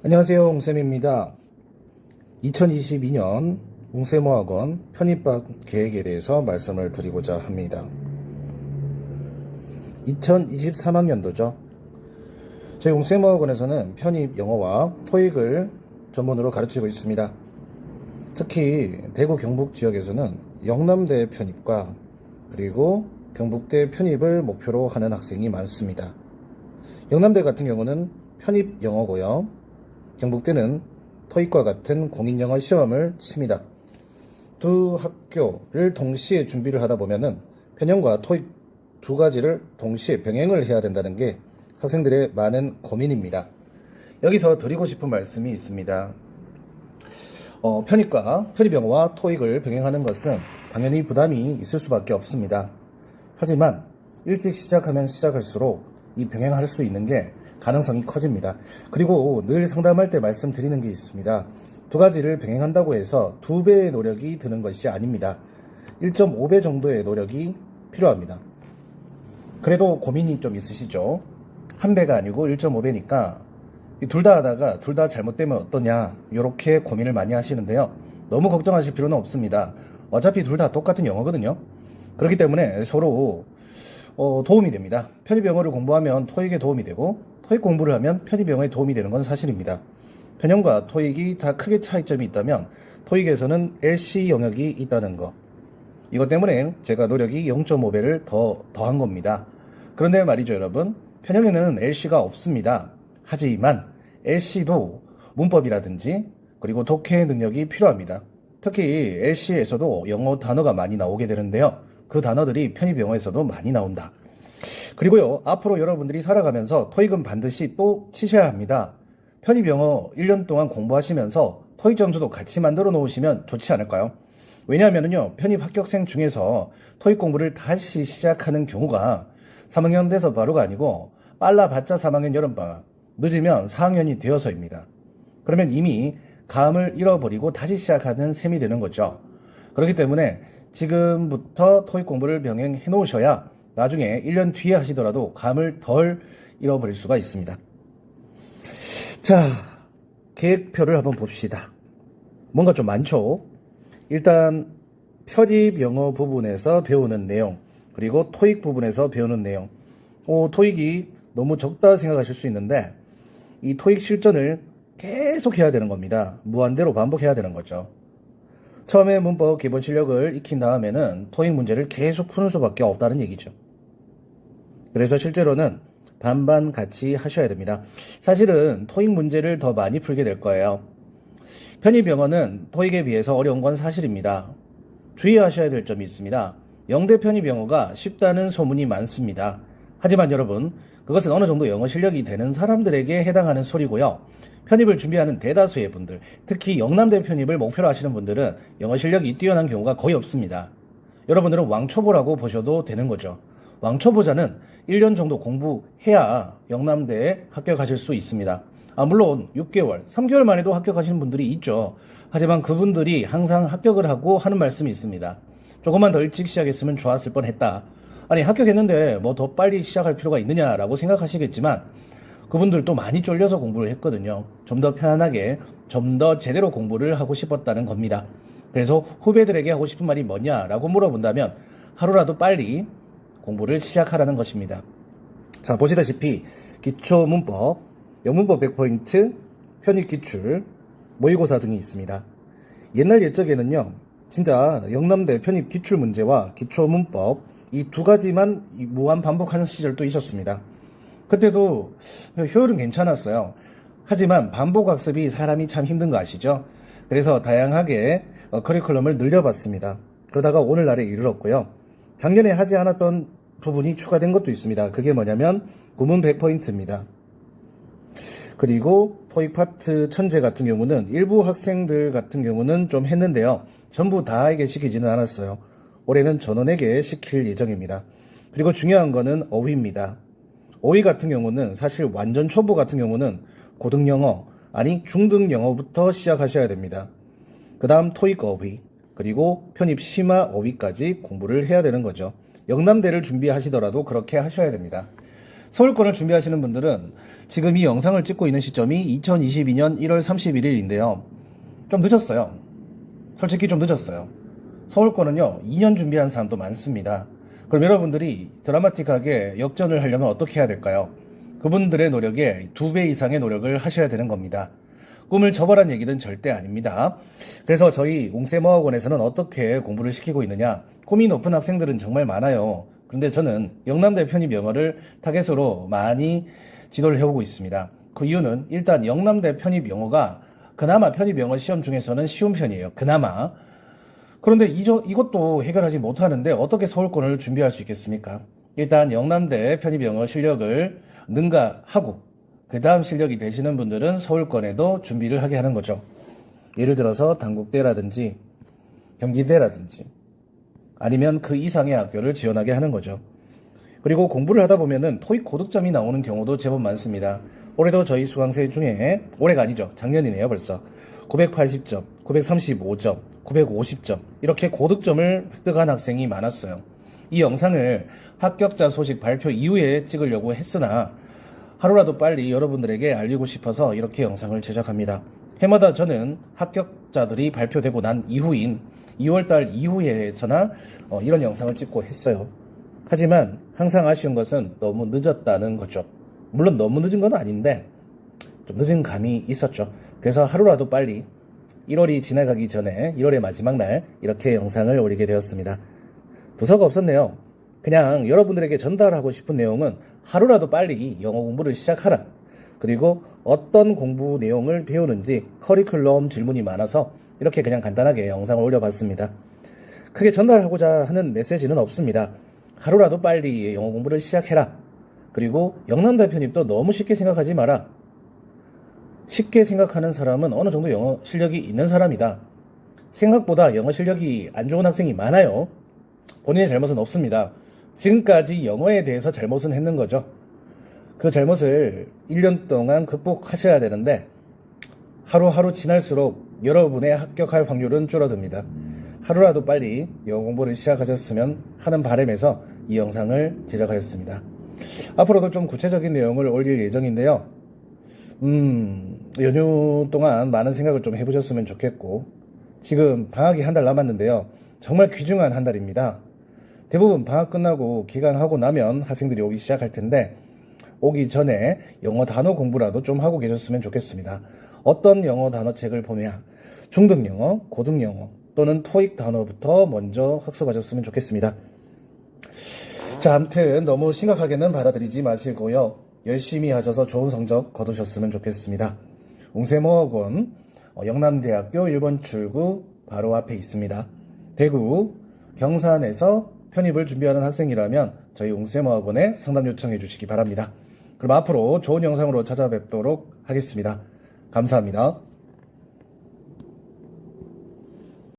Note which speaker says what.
Speaker 1: 안녕하세요, 옹쌤입니다. 2022년 옹쌤어학원 편입학 계획에 대해서 말씀을 드리고자 합니다. 2023학년도죠. 저희 옹쌤어학원에서는 편입 영어와 토익을 전문으로 가르치고 있습니다. 특히 대구 경북 지역에서는 영남대 편입과 그리고 경북대 편입을 목표로 하는 학생이 많습니다. 영남대 같은 경우는 편입 영어고요. 경북대는 토익과 같은 공인영어 시험을 칩니다. 두 학교를 동시에 준비를 하다 보면은 편영과 토익 두 가지를 동시에 병행을 해야 된다는 게 학생들의 많은 고민입니다. 여기서 드리고 싶은 말씀이 있습니다. 편입영어와 토익을 병행하는 것은 당연히 부담이 있을 수밖에 없습니다. 하지만 일찍 시작하면 시작할수록 이 병행할 수 있는 게 가능성이 커집니다. 그리고 늘 상담할 때 말씀드리는 게 있습니다. 두 가지를 병행한다고 해서 2배의 노력이 드는 것이 아닙니다. 1.5배 정도의 노력이 필요합니다. 그래도 고민이 좀 있으시죠? 1배가 아니고 1.5배니까 둘 다 하다가 둘 다 잘못되면 어떠냐 이렇게 고민을 많이 하시는데요. 너무 걱정하실 필요는 없습니다. 어차피 둘 다 똑같은 영어거든요. 그렇기 때문에 서로 도움이 됩니다. 편입영어를 공부하면 토익에 도움이 되고 토익 공부를 하면 편입영어에 도움이 되는 건 사실입니다. 편영과 토익이 다 크게 차이점이 있다면 토익에서는 LC 영역이 있다는 거, 이것 때문에 제가 노력이 0.5배를 더한 겁니다. 그런데 말이죠, 여러분, 편영에는 LC가 없습니다. 하지만 LC도 문법이라든지 그리고 독해 능력이 필요합니다. 특히 LC에서도 영어 단어가 많이 나오게 되는데요. 그 단어들이 편입영어에서도 많이 나온다. 그리고요, 앞으로 여러분들이 살아가면서 토익은 반드시 또 치셔야 합니다. 편입영어 1년 동안 공부하시면서 토익 점수도 같이 만들어 놓으시면 좋지 않을까요? 왜냐하면요, 편입 합격생 중에서 토익 공부를 다시 시작하는 경우가 3학년 돼서 바로가 아니고 빨라봤자 3학년 여름방학, 늦으면 4학년이 되어서입니다. 그러면 이미 감을 잃어버리고 다시 시작하는 셈이 되는 거죠. 그렇기 때문에 지금부터 토익 공부를 병행해 놓으셔야 나중에 1년 뒤에 하시더라도 감을 덜 잃어버릴 수가 있습니다. 자, 계획표를 한번 봅시다. 뭔가 좀 많죠? 일단 편입 영어 부분에서 배우는 내용, 그리고 토익 부분에서 배우는 내용. 토익이 너무 적다 생각하실 수 있는데 이 토익 실전을 계속 해야 되는 겁니다. 무한대로 반복해야 되는 거죠. 처음에 문법 기본 실력을 익힌 다음에는 토익 문제를 계속 푸는 수밖에 없다는 얘기죠. 그래서 실제로는 반반 같이 하셔야 됩니다. 사실은 토익 문제를 더 많이 풀게 될 거예요. 편입 영어는 토익에 비해서 어려운 건 사실입니다. 주의하셔야 될 점이 있습니다. 영대 편입 영어가 쉽다는 소문이 많습니다. 하지만 여러분, 그것은 어느 정도 영어 실력이 되는 사람들에게 해당하는 소리고요. 편입을 준비하는 대다수의 분들, 특히 영남대 편입을 목표로 하시는 분들은 영어 실력이 뛰어난 경우가 거의 없습니다. 여러분들은 왕초보라고 보셔도 되는 거죠. 왕초보자는 1년 정도 공부해야 영남대에 합격하실 수 있습니다. 물론 6개월, 3개월 만에도 합격하시는 분들이 있죠. 하지만 그분들이 항상 합격을 하고 하는 말씀이 있습니다. 조금만 더 일찍 시작했으면 좋았을 뻔했다. 아니, 합격했는데 뭐 더 빨리 시작할 필요가 있느냐라고 생각하시겠지만 그분들도 많이 쫄려서 공부를 했거든요. 좀 더 편안하게, 좀 더 제대로 공부를 하고 싶었다는 겁니다. 그래서 후배들에게 하고 싶은 말이 뭐냐라고 물어본다면 하루라도 빨리 공부를 시작하라는 것입니다. 자, 보시다시피 기초 문법, 영문법 100포인트, 편입 기출, 모의고사 등이 있습니다. 옛날 옛적에는요, 진짜 영남대 편입 기출 문제와 기초 문법 이 두 가지만 무한 반복하는 시절도 있었습니다. 그때도 효율은 괜찮았어요. 하지만 반복 학습이 사람이 참 힘든 거 아시죠? 그래서 다양하게 커리큘럼을 늘려봤습니다. 그러다가 오늘날에 이르렀고요. 작년에 하지 않았던 부분이 추가된 것도 있습니다. 그게 뭐냐면 구문 100포인트입니다. 그리고 토익 파트 천재 같은 경우는 일부 학생들 같은 경우는 좀 했는데요. 전부 다에게 시키지는 않았어요. 올해는 전원에게 시킬 예정입니다. 그리고 중요한 거는 어휘입니다. 어휘 같은 경우는 사실 완전 초보 같은 경우는 고등 영어, 아니 중등 영어부터 시작하셔야 됩니다. 그 다음 토익 어휘, 그리고 편입 심화 어휘까지 공부를 해야 되는 거죠. 영남대를 준비하시더라도 그렇게 하셔야 됩니다. 서울권을 준비하시는 분들은 지금 이 영상을 찍고 있는 시점이 2022년 1월 31일인데요. 좀 늦었어요. 솔직히 좀 늦었어요. 서울권은요, 2년 준비한 사람도 많습니다. 그럼 여러분들이 드라마틱하게 역전을 하려면 어떻게 해야 될까요? 그분들의 노력에 2배 이상의 노력을 하셔야 되는 겁니다. 꿈을 접어란 얘기는 절대 아닙니다. 그래서 저희 웅세모학원에서는 어떻게 공부를 시키고 있느냐? 꿈이 높은 학생들은 정말 많아요. 그런데 저는 영남대 편입 영어를 타겟으로 많이 지도를 해오고 있습니다. 그 이유는 일단 영남대 편입 영어가 그나마 편입 영어 시험 중에서는 쉬운 편이에요. 그나마. 그런데 이것도 해결하지 못하는데 어떻게 서울권을 준비할 수 있겠습니까? 일단 영남대 편입 영어 실력을 능가하고 그 다음 실력이 되시는 분들은 서울권에도 준비를 하게 하는 거죠. 예를 들어서 단국대라든지 경기대라든지 아니면 그 이상의 학교를 지원하게 하는 거죠. 그리고 공부를 하다 보면은 토익 고득점이 나오는 경우도 제법 많습니다. 올해도 저희 수강생 중에, 올해가 아니죠, 작년이네요 벌써, 980점, 935점, 950점 이렇게 고득점을 획득한 학생이 많았어요. 이 영상을 합격자 소식 발표 이후에 찍으려고 했으나 하루라도 빨리 여러분들에게 알리고 싶어서 이렇게 영상을 제작합니다. 해마다 저는 합격자들이 발표되고 난 이후인 2월달 이후에서나 이런 영상을 찍고 했어요. 하지만 항상 아쉬운 것은 너무 늦었다는 거죠. 물론 너무 늦은 건 아닌데 좀 늦은 감이 있었죠. 그래서 하루라도 빨리 1월이 지나가기 전에 1월의 마지막 날 이렇게 영상을 올리게 되었습니다. 두서가 없었네요. 그냥 여러분들에게 전달하고 싶은 내용은 하루라도 빨리 영어 공부를 시작하라. 그리고 어떤 공부 내용을 배우는지 커리큘럼 질문이 많아서 이렇게 그냥 간단하게 영상을 올려봤습니다. 크게 전달하고자 하는 메시지는 없습니다. 하루라도 빨리 영어 공부를 시작해라. 그리고 영남대 편입도 너무 쉽게 생각하지 마라. 쉽게 생각하는 사람은 어느 정도 영어 실력이 있는 사람이다. 생각보다 영어 실력이 안 좋은 학생이 많아요. 본인의 잘못은 없습니다. 지금까지 영어에 대해서 잘못은 했는 거죠. 그 잘못을 1년 동안 극복하셔야 되는데 하루하루 지날수록 여러분의 합격할 확률은 줄어듭니다. 하루라도 빨리 영어 공부를 시작하셨으면 하는 바람에서 이 영상을 제작하였습니다. 앞으로도 좀 구체적인 내용을 올릴 예정인데요. 연휴 동안 많은 생각을 좀 해보셨으면 좋겠고, 지금 방학이 한 달 남았는데요. 정말 귀중한 한 달입니다. 대부분 방학 끝나고 기간하고 나면 학생들이 오기 시작할 텐데 오기 전에 영어 단어 공부라도 좀 하고 계셨으면 좋겠습니다. 어떤 영어 단어 책을 보면 중등 영어, 고등 영어 또는 토익 단어부터 먼저 학습하셨으면 좋겠습니다. 자, 아무튼 너무 심각하게는 받아들이지 마시고요. 열심히 하셔서 좋은 성적 거두셨으면 좋겠습니다. 웅세모학원 영남대학교 1번 출구 바로 앞에 있습니다. 대구 경산에서 편입을 준비하는 학생이라면 저희 웅세모학원에 상담 요청해 주시기 바랍니다. 그럼 앞으로 좋은 영상으로 찾아뵙도록 하겠습니다. 감사합니다.